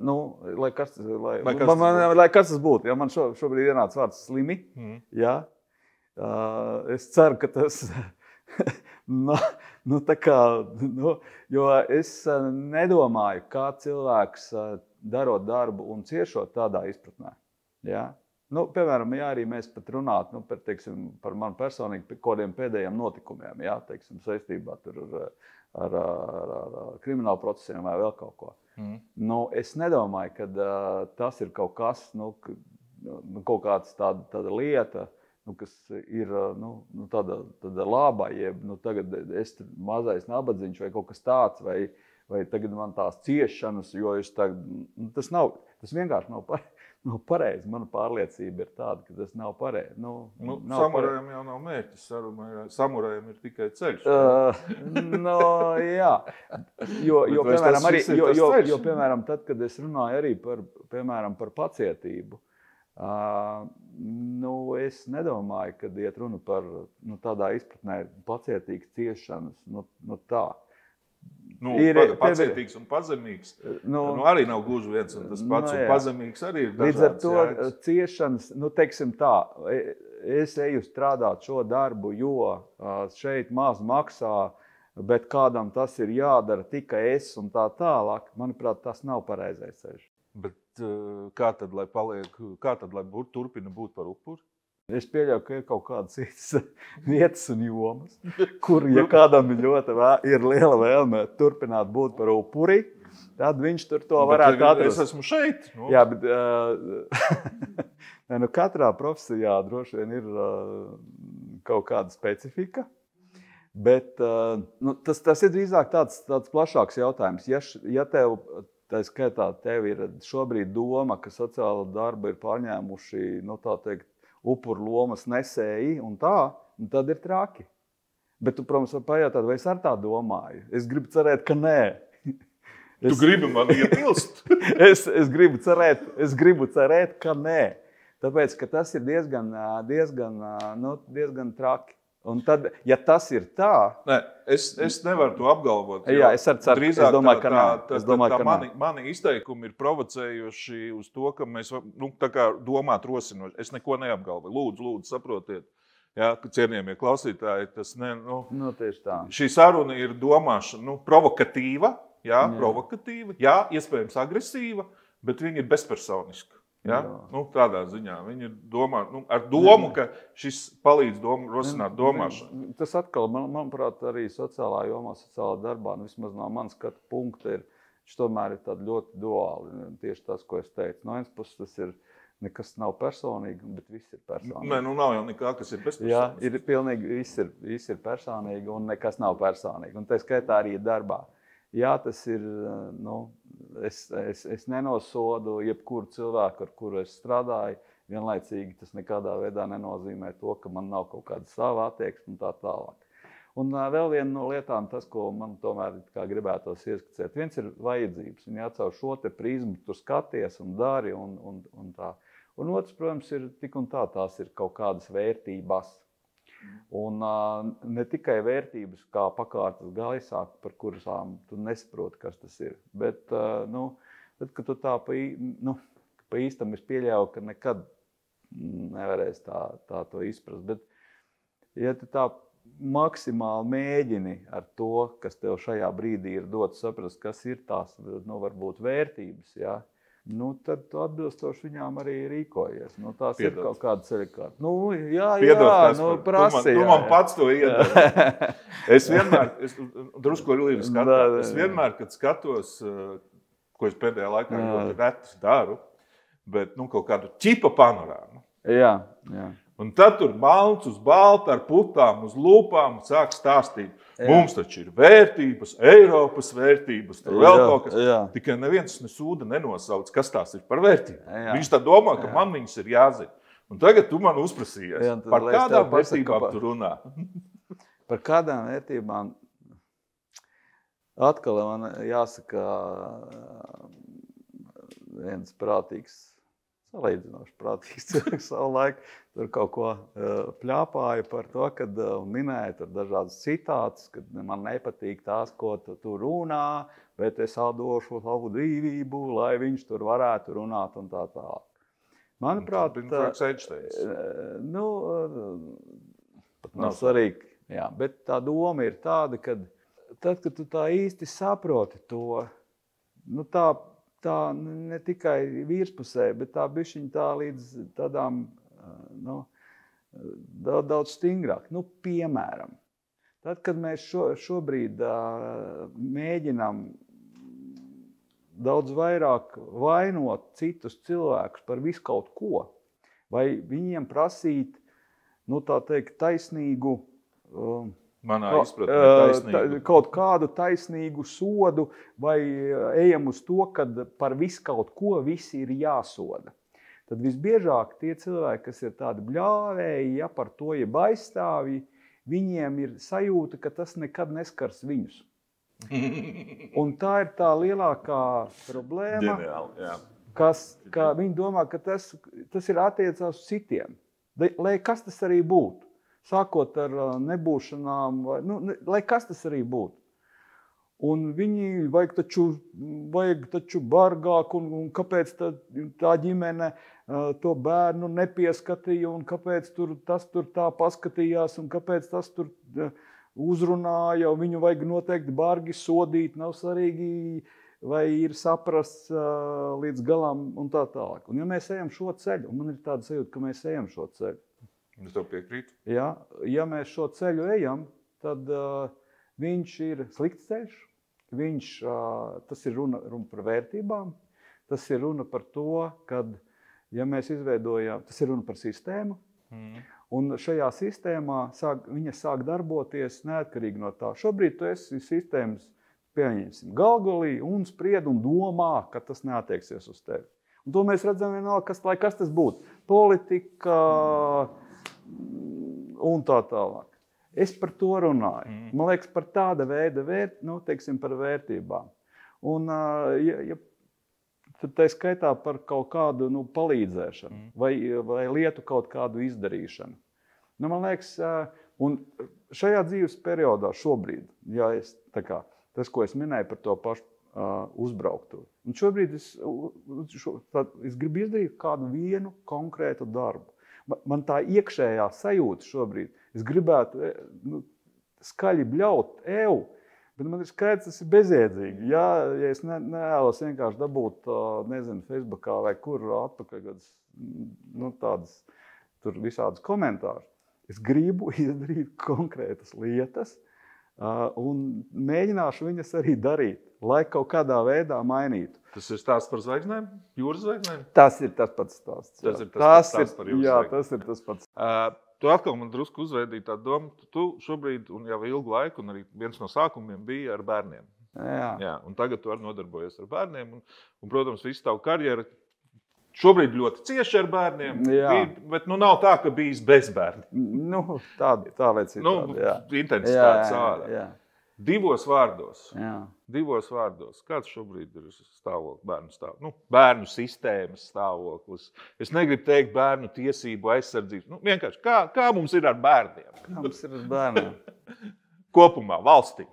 Lai kas tas būtu. Ja man šobrīd ienāca vārds slimi, es ceru, ka tas jo es nedomāju, kā cilvēks darot darbu un ciešot tādā izpratnē. Piemēram, arī mēs pat runātu par manu personīgi par kādiem pēdējiem notikumiem, saistībā ar kriminālu procesiem vai vēl kaut ko. Es nedomāju, ka tas ir kaut kas, kaut kāds tāda lieta, kas ir tāda laba, jeb tagad es mazais nabadziņš vai kaut kas tāds, vai tagad man tās ciešanas, jo es tagad, tas vienkārši nav pareizi. Mana pārliecība ir tāda, ka tas nav pareizi. Samurajam jau nav mērķis. Samurajam ir tikai ceļš. Jā. Jo, piemēram, tad, kad es runāju arī par pacietību, es nedomāju, ka iet runa par tādā izpratnē pacietīgas ciešanas. Tā. Pacietīgs un pazemīgs arī nav gluži viens un tas pats. Un pazemīgs arī ir dažāds. Līdz ar to ciešanas, teiksim tā, es eju strādāt šo darbu, jo šeit maz maksā, bet kādam tas ir jādara tikai es un tā tālāk. Manuprāt, tas nav pareizais ceļš. Bet kā tad, lai turpina būt par upuri? Es pieļauju, ka ir kaut kādas citas vietas un jomas, kur, ja kādam ir liela vēlme turpināt būt par upuri, tad viņš tur to varētu atrast. Es esmu šeit. Jā, bet katrā profesijā droši vien ir kaut kāda specifika, bet tas ir drīzāk tāds plašāks jautājums. Ja tev, tā skaitā, tev ir šobrīd doma, ka sociāla darba ir pārņēmuši, tā teikt, upuru lomas nesēji un tad ir traki. Bet tu, protams, var pajautāt, vai es ar tā domāju. Es gribu cerēt, ka nē. Tu gribi man iebilst? es gribu cerēt, ka nē. Tāpēc, ka tas ir diezgan traki. Un tad, ja tas ir tā... Nē, es nevaru to apgalvot. Jā, es arī ceru, es domāju, ka nē. Mani izteikumi ir provocējuši uz to, ka mēs tā kā domāt rosinoši. Es neko neapgalvoju. Lūdzu, saprotiet. Jā, cienījamie klausītāji, tas tieši tā. Šī saruna ir domāšana provokatīva, provokatīva, iespējams agresīva, bet viņa ir bezpersoniska. Ja? Tādā ziņā viņi domā ar domu, ka šis palīdz rosināt domāšanu. Tas atkal, manuprāt, arī sociālā jomā, sociālā darbā, vismaz no manas skatu punkta, viņš tomēr ir ļoti duāli. Tieši tas, ko es teicu. No vienas puses tas ir nekas nav personīgi, bet viss ir personīgi. Nē, nav jau nekā, kas ir bezpersonīgi. Jā, ir pilnīgi viss ir personīgi un nekas nav personīgi. Un tā skaitā arī darbā. Jā, tas ir, es nenosodu jebkuru cilvēku, ar kuru es strādāju. Vienlaicīgi tas nekādā veidā nenozīmē to, ka man nav kaut kāda sava attieksme un tā tālāk. Un vēl viena no lietām, tas, ko man tomēr gribētos ieskicēt, viens ir vajadzības. Un caur šo te prizmu tu skaties un dari un tā. Un otrs, protams, ir tik un tā, tās ir kaut kādas vērtības. Un ne tikai vērtības kā pakārtas gaisā, par kurām tu nesaproti, kas tas ir. Bet, tad, kad tu tā pa īstam es pieļauju, ka nekad nevarēs tā to izprast. Bet, ja tu tā maksimāli mēģini ar to, kas tev šajā brīdī ir dots saprast, kas ir tās, varbūt vērtības, ja? Tad tu atbilstoši viņām arī rīkojies. Tās ir kaut kāda ceļkārta. Prasi. Man pats to iedara. Es vienmēr, drusku arī skatos, es vienmēr, kad skatos, ko es pēdējā laikā ļoti reti daru, bet kaut kādu ķipa panorāmu. Jā. Un tad tur balts uz balta ar putām uz lūpām sāk stāstīt. Mums taču ir vērtības, Eiropas vērtības, tur vēl kaut kas. Tikai neviens nesūda nenosauc, kas tās ir par vērtībām. Viņš tā domā, ka man viņas ir jāzina. Un tagad tu man uzprasījies, par kādām vērtībām tu runā? Par kādām vērtībām? Atkal man jāsaka viens prātīgs, salīdzinoši prātīgs cilvēks savu laiku. Tur kaut ko pļāpāju par to, kad minēju tur dažādas citātus, kad man nepatīk tās, ko tu runā, bet es atdošu savu dzīvību, lai viņš tur varētu runāt un tā tālāk. Manuprāt, nav svarīgi, jā, bet tā doma ir tāda, ka tad, kad tu tā īsti saproti to, tā ne tikai virspusē, bet tā bišķiņ tā līdz tādām daudz stingrāk. Piemēram, tad, kad mēs šobrīd mēģinām daudz vairāk vainot citus cilvēkus par visu kaut ko, vai viņiem prasīt, tā teikt, taisnīgu, manā izpratnē taisnīgu, kaut kādu taisnīgu sodu, vai ejam uz to, kad par visu kaut ko visi ir jāsoda. tad visbiežāk tie cilvēki, kas ir tādi bļāvēji, ja par to jeb aizstāvji, viņiem ir sajūta, ka tas nekad neskars viņus. Un tā ir tā lielākā problēma, ka viņi domā, ka tas ir attiecās uz citiem. Lai kas tas arī būtu, sākot ar nebūšanām, lai kas tas arī būtu. Un viņi vajag taču bargāk, un kāpēc tā ģimene to bērnu nepieskatīja, un kāpēc tas tur tā paskatījās, un kāpēc tas tur uzrunāja, un viņu vajag noteikti bargi sodīt, nav svarīgi, vai ir saprasts līdz galam un tā tālāk. Un ja mēs ejam šo ceļu, un man ir tāda sajūta, ka mēs ejam šo ceļu. Es tev piekrītu. Ja mēs šo ceļu ejam, tad viņš ir slikts ceļš. Tas ir runa par vērtībām, tas ir runa par to, kad, ja mēs izveidojam, tas ir runa par sistēmu, un šajā sistēmā viņa sāk darboties neatkarīgi no tā. Šobrīd tu esi sistēmas, pieņemsim, galgalī un spried un domā, ka tas neattieksies uz tevi. Un to mēs redzam vienalga, lai kas tas būtu. Politika un tā tālāk. Es par to runāju. Man liekas, par tāda veida par vērtībām. Un, tad tā skaitā par kaut kādu palīdzēšanu vai lietu kaut kādu izdarīšanu. Man liekas, un šajā dzīves periodā šobrīd, tas, ko es minēju par to pašu uzbrauktu. Un šobrīd es gribu izdarīt kādu vienu konkrētu darbu. Man tā iekšējā sajūta šobrīd, es gribētu skaļi bļaut bet man ir skaidrs, tas ir bezjēdzīgi. Ja es nevēlos vienkārši dabūt, Facebookā vai kur atpakaļ tādas tur visādas komentārus. Es gribu izdarīt konkrētas lietas un mēģināšu viņas arī darīt, lai kaut kādā veidā mainītu. Tas ir stāsts par zvaigznēm? Jūras zvaigznēm? Tas ir tas pats stāsts. Tas ir tas stāsts par jūras zvaigznēm. Tas ir tas pats. Tu atkal man drusku uzveidīji tā domu, tu šobrīd un jau ilgu laiku, un arī viens no sākumiem bija ar bērniem. Jā, un tagad tu arī nodarbojies ar bērniem. Un protams, visu tavu karjeru šobrīd ļoti cieši ar bērniem, bet nav tā, ka bijis bez bērniem. Tā vai citādi. Intensitāte savādāk. Divos vārdos. Kāds šobrīd ir bērnu stāvoklis? Bērnu sistēmas stāvoklis. Es negribu teikt bērnu tiesību aizsardzību. Vienkārši, kā mums ir ar bērniem? Kā mums ir ar bērniem? Kopumā, valstī.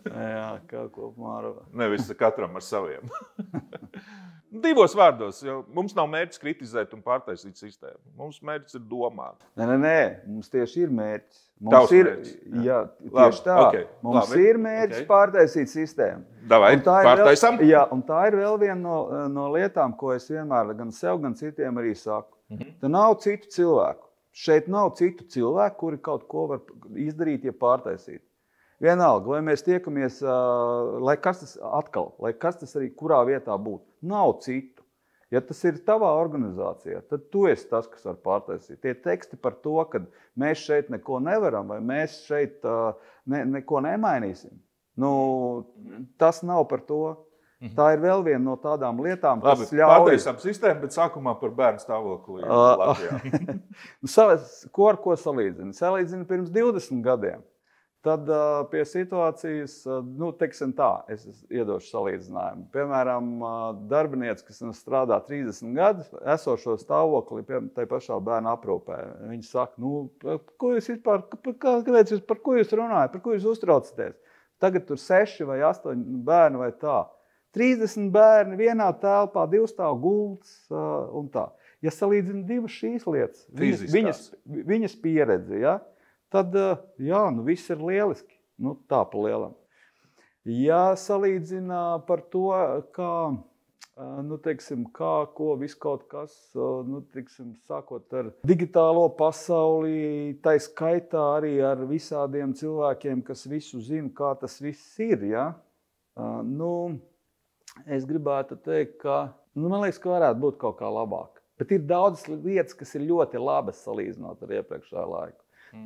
Kā kopumā ar... Nevis katram ar saviem. Divos vārdos, jo mums nav mērķis kritizēt un pārtaisīt sistēmu. Mums mērķis ir domāt. Nē, mums tieši ir mērķis. Tieši tā. Mums ir mērķis pārtaisīt sistēmu. Pārtaisam? Un tā ir vēl viena no lietām, ko es vienmēr gan sev, gan citiem arī saku. Tā nav citu cilvēku. Šeit nav citu cilvēku, kuri kaut ko var izdarīt, ja pārtaisīt. Vienalga, vai mēs tiekamies, lai kas tas arī kurā vietā būtu. Nav citu. Ja tas ir tavā organizācijā, tad tu esi tas, kas var pārtaisīt. Tie teksti par to, ka mēs šeit neko nevaram, vai mēs šeit neko nemainīsim. Tas nav par to. Tā ir vēl viena no tādām lietām, kas ļauj... Pārtaisām sistēmu, bet sākumā par bērnu stāvokli Latvijā. Ar ko salīdzina? Salīdzina pirms 20 gadiem. Tad pie situācijas, teiksim tā, es iedošu salīdzinājumu. Piemēram, darbinieci, kas strādā 30 gadus, esošo stāvokli tai pašā bērnu aprūpē. Viņi saka, par ko jūs runājat, par ko jūs uztraucaties? Tagad tur 6 vai 8 bērni vai tā. 30 bērni vienā telpā, 2 stāv gultas un tā. Ja salīdzina divas šīs lietas, viņas pieredzi, tad, viss ir lieliski. Tā pa lielam. Ja salīdzina par to, ko viss kaut kas, sākot ar digitālo pasauli, tai skaitā arī ar visādiem cilvēkiem, kas visu zina, kā tas viss ir, es gribētu teikt, ka, man liekas, ka varētu būt kaut kā labāk. Bet ir daudz lietas, kas ir ļoti labas salīdzinot ar iepriekšējo laiku.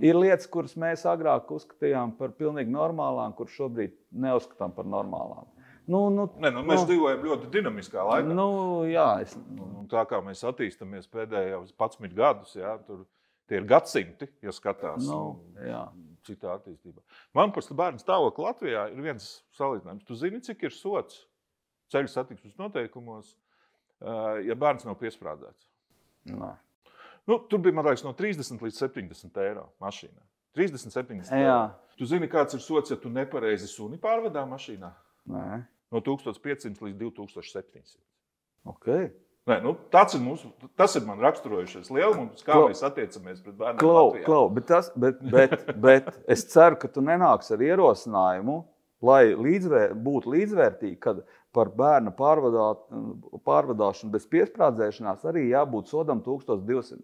Ir lietas, kuras mēs agrāk uzskatījām par pilnīgi normālām, kuras šobrīd neuzskatām par normālām. Mēs dzīvojam ļoti dinamiskā laikā. Jā, Un tā kā mēs attīstamies pēdējos 11 gadus, jā, tie ir gadsimti, ja skatās citā attīstībā. Man par bērnu stāvokli Latvijā ir viens salīdzinājums. Tu zini, cik ir sots ceļu satiksmes noteikumos, ja bērns nav piesprādzēts? Nē. Tur bija, man liekas, no 30 līdz 70 eiro mašīnā. 30-70 eiro. Tu zini, kāds ir sots, ja tu nepareizi suni pārvedā mašīnā? Nē. No 1500 līdz 2700. Okay. Nē, tas ir man raksturojušais lielums, kā mēs attiecamies pret bērniem Latvijā. Bet es ceru, ka tu nenāks ar ierosinājumu, lai būtu līdzvērtīgi, kad par bērnu pārvadāšanu bez piesprādzēšanās arī jābūt sodam 1200.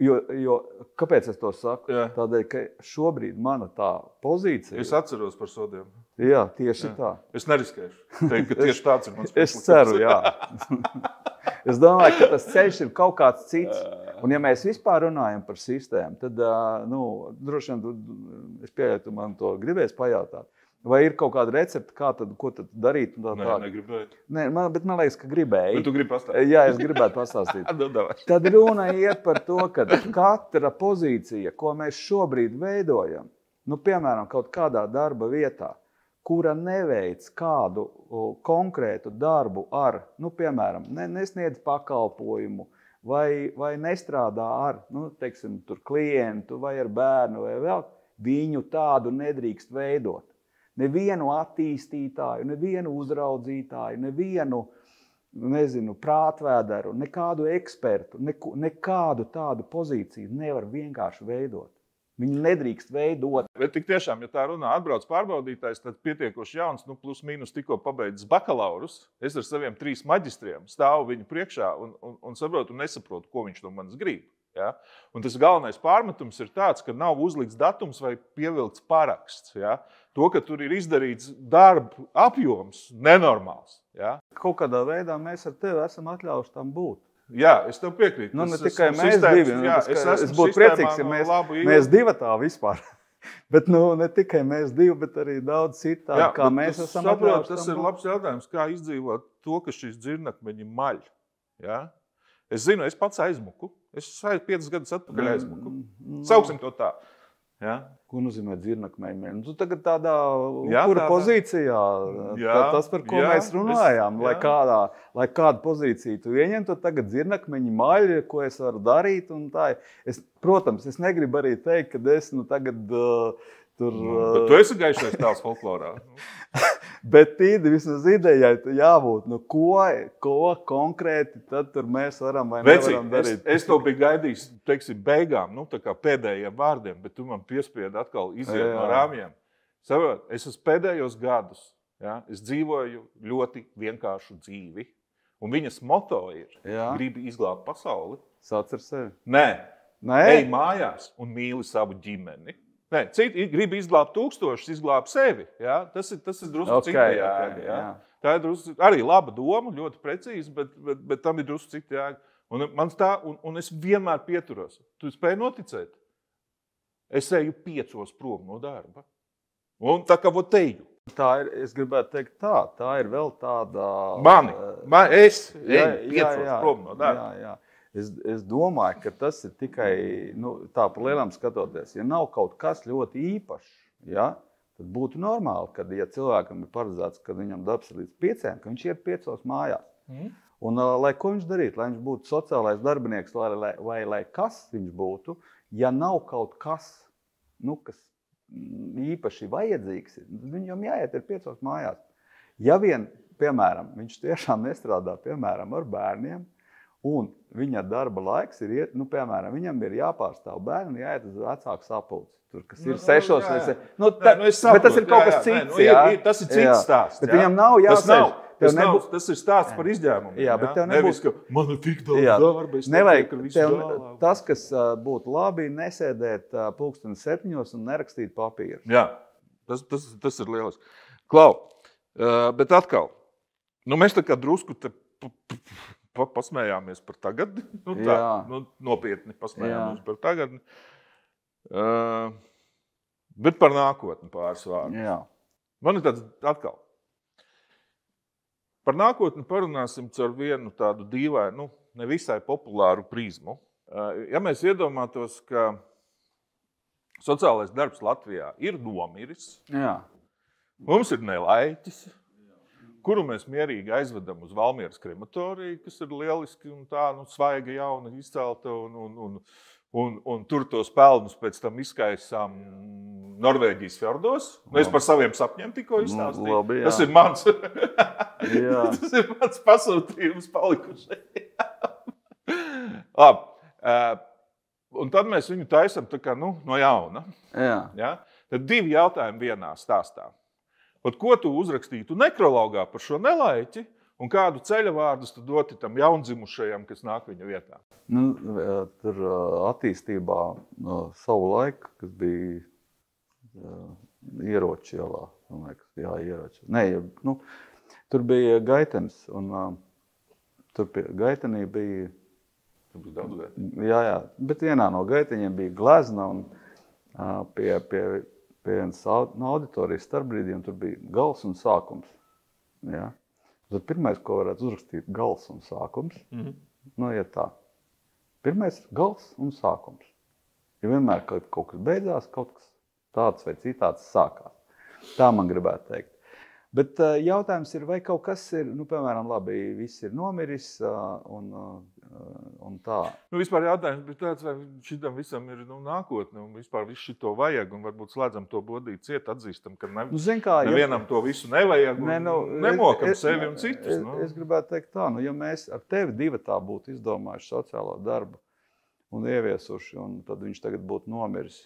Jo kāpēc es to saku? Jā. Tādēļ, ka šobrīd mana tā pozīcija... Es atceros par sodiem. Jā, tieši tā. Es neriskēšu teikt, ka tieši tāds ir mans Es ceru, jā. Es domāju, ka tas ceļš ir kaut kāds cits. Un ja mēs vispār runājam par sistēmu, tad, droši vien, es pieļauju, tu man to gribēs pajautāt. Vai ir kaut kāda recepte, ko tad darīt? Negribēju. Bet man liekas, ka gribēju. Bet tu gribi pastāstīt? Jā, es gribētu pastāstīt. Tad runa iet par to, ka katra pozīcija, ko mēs šobrīd veidojam, piemēram, kaut kādā darba vietā, kura neveic kādu konkrētu darbu ar, piemēram, nesniedz pakalpojumu vai nestrādā ar, teiksim, tur klientu vai ar bērnu vai vēl, viņu tādu nedrīkst veidot. Nevienu attīstītāju, nevienu uzraudzītāju, nevienu, prātvēderu, nekādu ekspertu, nekādu tādu pozīciju nevar vienkārši veidot. Viņu nedrīkst veidot. Bet tik tiešām, ja tā runā atbrauc pārbaudītājs, tad pietiekoši jauns, plus mīnus tikko pabeidzis bakalaurus, es ar saviem 3 maģistriem stāvu viņu priekšā un saprotu un nesaprotu, ko viņš no manis grib. Ja? Un tas galvenais pārmetums ir tāds, ka nav uzlikts datums vai pievilkts paraksts. Ja? To, ka tur ir izdarīts darba apjoms, nenormāls. Ja? Kaut kādā veidā mēs ar tevi esam atļaujuši tam būt. Jā, es tev piekrītu. Ne tikai mēs divi. Es būtu priecīgs, ja mēs divatā vispār. Bet ne tikai mēs divi, bet arī daudz citā, kā mēs esam atļaujuši tam būt. Tas ir labs jautājums, kā izdzīvot to, ka šis dzirnakmeņi maļ. Ja? Es zinu, es pats aizmuku. Es 5 gadus atpakaļ aizmuku. Sauksim to tā. Ja? Ko nozīmē dzirnakmeņi? Tu tagad tādā pozīcijā, tas, par ko mēs runājām, lai kādu pozīciju tu ieņem, tad tagad dzirnakmeņi maļi, ko es varu darīt. Un tā. Protams, es negribu arī teikt, ka es tagad tur... Bet tu esi gaišais tās folklorā. Bet vismaz idejai jābūt, ko konkrēti tad tur mēs varam vai nevaram darīt. Es to biju gaidījis, teiksim, beigām, tā kā pēdējiem vārdiem, bet tu man piespiedi atkal iziet no rāmjiem. Saprot, es esmu pēdējos gadus, es dzīvoju ļoti vienkāršu dzīvi, un viņas moto ir, gribi izglābt pasauli. Sauc ar sevi? Nē. Ej mājās un mīli savu ģimeni. Nē, citi grib izglābt 1000, izglābt sevi. Ja? Tas ir drusku cita jēga. Ja? Tā ir drusku, arī laba doma, ļoti precīzi, bet tam ir drusku cita jēga. Un es vienmēr pieturos. Tu spēji noticēt? Es eju 5 prom no darba. Un tā kā teju. Tā ir, es gribētu teikt tā ir vēl tāda... Es eju 5 prom no darba. Jā. Es domāju, ka tas ir tikai, tā par lielām skatoties, ja nav kaut kas ļoti īpašs, tad būtu normāli, kad, ja cilvēkam ir paredzēts, ka viņam darbs ir līdz 5, ka viņš iet 5 mājās. Un lai ko viņš darītu, lai viņš būtu sociālais darbinieks vai lai kas viņš būtu, ja nav kaut kas, kas īpaši vajadzīgs, viņam jāiet ir 5 mājās. Ja vien, piemēram, viņš tiešām nestrādā, piemēram, ar bērniem, un viņa darba laiks ir iet, piemēram, viņam ir jāpārstāv bērni, jāiet uz vecāku sapulci. Tur, kas ir 6. Bet tas ir kaut kas cits. Tas ir cits stāsts. Bet viņam nav jāsēž. Tas ir stāsts par izņēmumu. Jā, bet tev nebūs, ka man ir tik daudz darba, es nevajag, ka visu žālā. Tas, kas būtu labi, nesēdēt 7:00 un nerakstīt papīrus. Jā, tas ir lieliski. Klau, bet atkal, mēs tā kā drusku pasmējāmies par tagadni. Nopietni pasmējāmies par tagadni. Bet par nākotni pāris vārdu. Man ir tāds atkal. Par nākotni parunāsim caur vienu tādu dīvainu, nevisai populāru prizmu. Ja mēs iedomātos, ka sociālais darbs Latvijā ir nomiris, Jā. mums ir nelaiķis, kuru mēs mierīgi aizvedam uz Valmieras krematoriju, kas ir lieliski un tā, svaiga, jauna, izcelta, un tur tos pelnus pēc tam izkaisām Norvēģijas fjordos. Es par saviem sapņiem tikko izstāstīju. Labi, jā. Tas ir mans, Jā. tas ir mans pasūtījums palikušajiem. Labi. Un tad mēs viņu taisam tā kā, no jauna. Jā. Ja? Tad 2 jautājumi vienā stāstā. Ko tu uzrakstītu nekrologā par šo nelaiķi un kādu ceļavārdus tu doti tam jaundzimušajam, kas nāk viņa vietā? Tur attīstībā savu laiku, kas bija ieroči ielā, man liekas, ieroči. Nē, tur bija gaitenis, un tur pie gaitenī bija... Tur bija daudz gaiteņu. Jā, bet vienā no gaiteņiem bija glezna, un pie vienas auditorijas starpbrīdī, un tur bija gals un sākums. Ja? Tad pirmais, ko varētu uzrakstīt, gals un sākums. Ja tā. Pirmais gals un sākums. Ja vienmēr kaut kas beidzās, kaut kas tāds vai citāds sākās. Tā man gribētu teikt. Bet jautājums ir, vai kaut kas ir, piemēram, labi, viss ir nomiris un tā. Vispār jautājums bija tāds, vai šitam visam ir nākotne un vispār visu šito vajag un varbūt slēdzam to bodīt ciet, atzīstam, ka nevienam to visu nevajag un nemokam sevi un citus. Es gribētu teikt tā, ja mēs ar tevi divatā būtu izdomājuši sociālo darbu un ieviesuši, un tad viņš tagad būtu nomiris.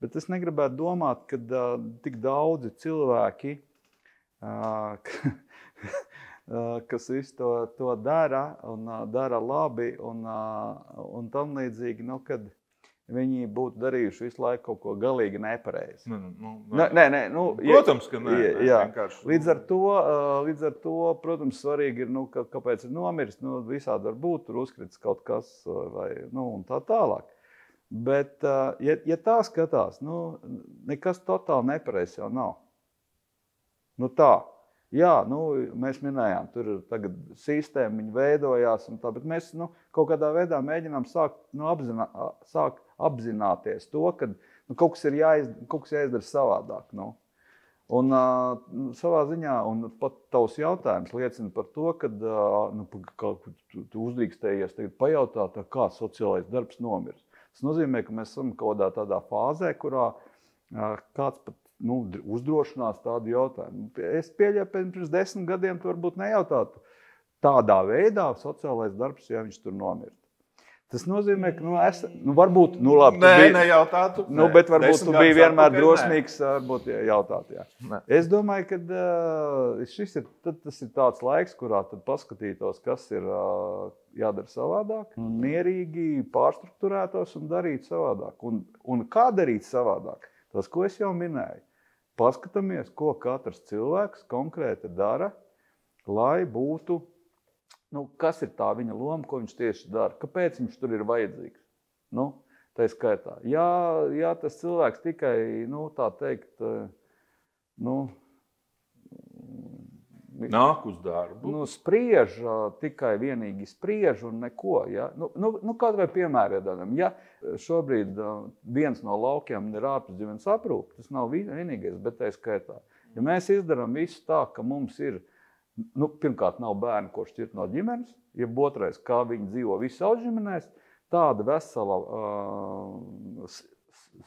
Bet es negribētu domāt, ka tik daudzi cilvēki, kas visu to dara un dara labi un tam līdzīgi, kad viņi būtu darījuši visu laiku kaut ko galīgi nepareizi. Protams, ka nē. Līdz ar to, protams, svarīgi ir, kāpēc ir nomiris, visādi var būt, tur uzkritis kaut kas vai, un tā tālāk. Bet, ja tā skatās, nekas totāli nepareizs jau nav. Tā. Jā, mēs minējām, tur tagad sistēma, viņi veidojās un tā, bet mēs kaut kādā veidā mēģinām sākt apzināties to, ka kaut kas ir jāizdara savādāk. Un savā ziņā, un pat tavs jautājums liecina par to, ka tu uzdrīkstējies tagad pajautāt, kā sociālais darbs nomirs. Tas nozīmē, ka mēs esam kaut kādā tādā fāzē, kurā kāds pat uzdrošinās tādu jautājumu. Es pieļauju, pirms 10 gadiem tu varbūt nejautātu tādā veidā sociālais darbs, ja viņš tur nomirst. Tas nozīmē, ka varbūt, labi, nejautātu. Bet varbūt tu biji vienmēr drosmīgs, varbūt jautāt, jā. Es domāju, ka tas ir tāds laiks, kurā tad paskatītos, kas ir jādara savādāk, mierīgi pārstrukturētos un darīt savādāk. Un kā darīt savādāk? Tas, ko es jau minēju. Paskatāmies, ko katrs cilvēks konkrēti dara, lai būtu, kas ir tā viņa loma, ko viņš tieši dara, kāpēc viņš tur ir vajadzīgs. Tā skaitā. Ja tas cilvēks tikai, tā teikt, nāk uz darbu. Spriež, tikai vienīgi spriež un neko. Ja? Kādu vai piemēru iedodam. Ja šobrīd viens no laukiem ir ārpus ģimenes aprūpe, tas nav vienīgais, bet tā skaitā. Ja mēs izdarām visu tā, ka mums ir, pirmkārt nav bērni, ko šķirt no ģimenes, ja otrais, kā viņi dzīvo visu savu ģimenēs, tāda vesela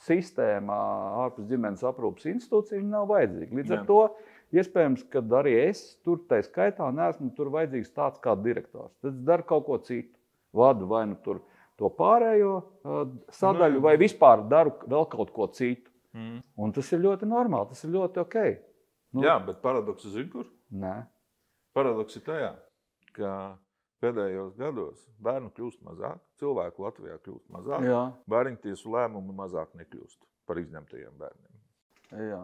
sistēma ārpus ģimenes aprūpes institūcija, viņa nav vajadzīga. Līdz ar to, iespējams, ka arī es tur tai skaitā neesmu tur vajadzīgs tāds kā direktors. Tad es daru kaut ko citu. Vadu vai tur to pārējo sadaļu vai vispār daru vēl kaut ko citu. Un tas ir ļoti normāli, tas ir ļoti ok. Jā, bet paradoks zini kur? Nē. Paradoks ir tajā, ka pēdējos gados bērnu kļūst mazāk, cilvēku Latvijā kļūst mazāk, bērniņtiesu lēmumu mazāk nekļūst par izņemtajiem bērniem. Jā.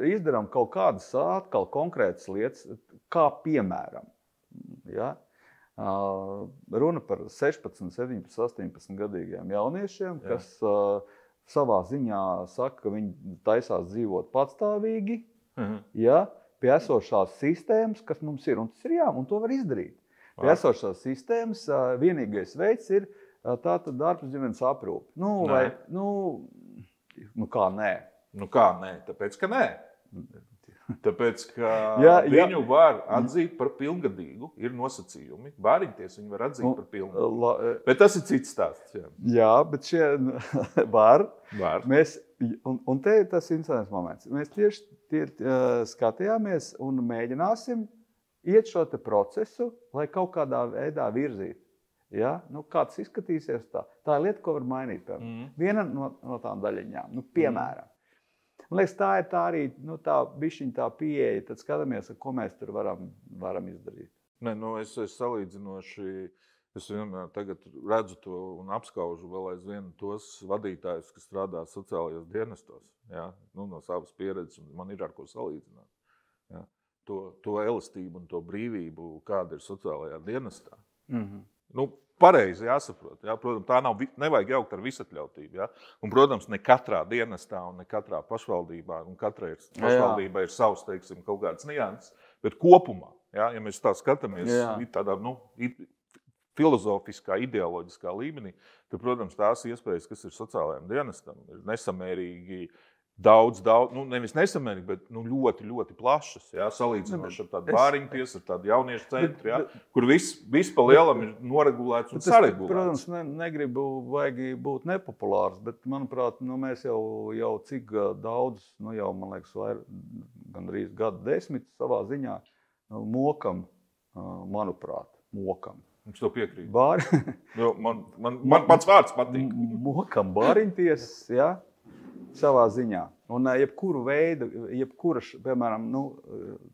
Izdarām kaut kādas atkal konkrētas lietas, kā piemēram. Ja? Runa par 16, 17, 18 gadīgiem jauniešiem, kas savā ziņā saka, ka viņi taisās dzīvot patstāvīgi, Ja? Pie esošās sistēmas, kas mums ir, un tas ir un to var izdarīt. Pie esošās sistēmas vienīgais veids ir tātad ārpusģimenes aprūpe. Kā nē? Kā nē? Tāpēc, ka nē. Tāpēc, ka viņu var atzīt par pilngadīgu, ir nosacījumi. Bāriņties viņu var atzīt par pilngadīgu. Bet tas ir cits stāsts. Jā, bet šie var. Mēs, un te ir tas interesants moments. Mēs tieši skatījāmies un mēģināsim iet šo te procesu, lai kaut kādā veidā virzītu. Ja? Kā tas izskatīsies tā? Tā ir lieta, ko var mainīt. Viena no tām daļiņām. Piemēram. Man liekas, tā ir tā arī bišķiņa tā pieeja, tad skatāmies, ko mēs tur varam izdarīt. Nē, es salīdzinoši, es vienmēr tagad redzu to un apskaužu vēl aizvien tos vadītājus, kas strādā sociālajos dienestos, ja? No savas pieredzes, un man ir ar ko salīdzināt. Ja? To elastību un to brīvību, kāda ir sociālajā dienestā. Pareizi jāsaprot. Ja? Protams, tā nevajag jaukt ar visatļautību. Ja? Un, protams, ne katrā dienestā un ne katrā pašvaldībā, un katrai pašvaldībai ir savs, teiksim, kaut kāds nianses, bet kopumā, ja mēs tā skatāmies tādā, filozofiskā, ideoloģiskā līmenī, tad, protams, tās iespējas, kas ir sociālajiem dienestam, ir nesamērīgi daudz, nevis nesamērīgi, bet ļoti, ļoti plašas, salīdzinoši ar tādu bāriņtiesu, ar tādu jauniešu centru, kur viss pa lielam ir noregulēts un saregulēts. Protams, negribu vajag būt nepopulārs, bet, manuprāt, mēs jau cik daudz, jau, man liekas, gandrīz gadu desmit savā ziņā mokam, manuprāt, mokam. Mums to piekrīt. Man pats vārds patīk. Mokam bāriņtiesas, savā ziņā. Un jebkura, piemēram,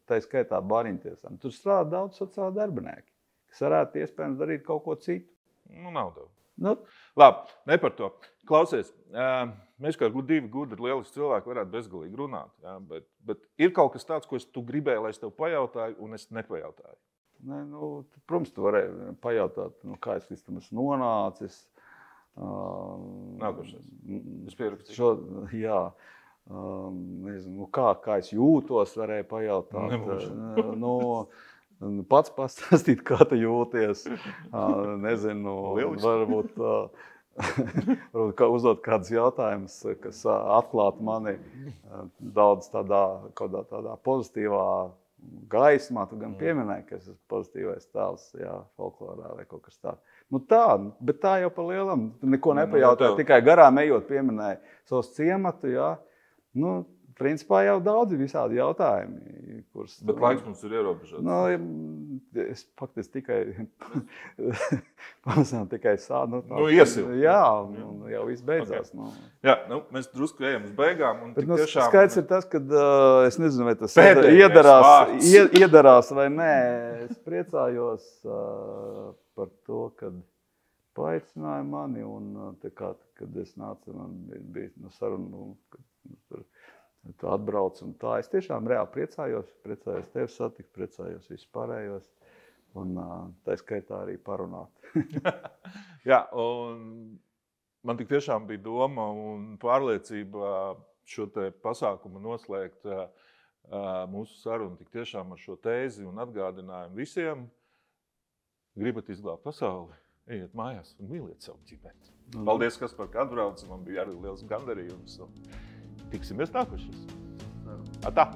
tā skaitā bāriņtiesām, tur strādā daudz sociāla darbinieki, kas varētu iespējams darīt kaut ko citu. Nav tev. Labi, ne par to. Klausies, mēs kā divi gudri lieliski cilvēki varētu bezgalīgi runāt, bet ir kaut kas tāds, ko tu gribēji, lai es tev pajautāju, un es nepajautāju. Protams, tu varēji pajautāt, kā es līdz tam esmu nonācis. Nākošais. Es pierakstīju. Nezinu, kā es jūtos, varēju pajautāt. Pats pastāstīt, kā tu jūties. Nezinu, varbūt uzdot kādus jautājumus, kas atklātu mani daudz tādā pozitīvā gaismā. Tu gan pieminēji, ka es esmu pozitīvais tēls folklorā vai kaut kas tāds. Bet tā jau pa lielam, neko nepajautāju, tikai garām ejot pieminēja savus ciematu, principā jau daudzi visādi jautājumi. Bet laiks mums ir ierobežots. Es faktiski tikai sādu. Iesil. Jā, jau viss beidzās. Jā, mēs drusku ejam uz beigām. Bet skaidrs ir tas, ka es nezinu, vai tas iedarās vai nē. Es priecājos par to, kad paaicināja mani, un kad es nācu, man bija saruna, kad tu atbrauc un tā. Es tiešām reāli priecājos tevi satikt, priecājos vispārējos, un tā skaitā arī parunāt. Jā, un man tik tiešām bija doma un pārliecība šo te pasākumu noslēgt mūsu sarunu tik tiešām ar šo tēzi un atgādinājumu visiem. Gribat izglābt pasauli, ejiet mājās un mīliet savu ģimeni. Paldies, Kaspar, ka atbrauc. Man bija arī liels gandarījums. Tiksimies nākošais. Atā!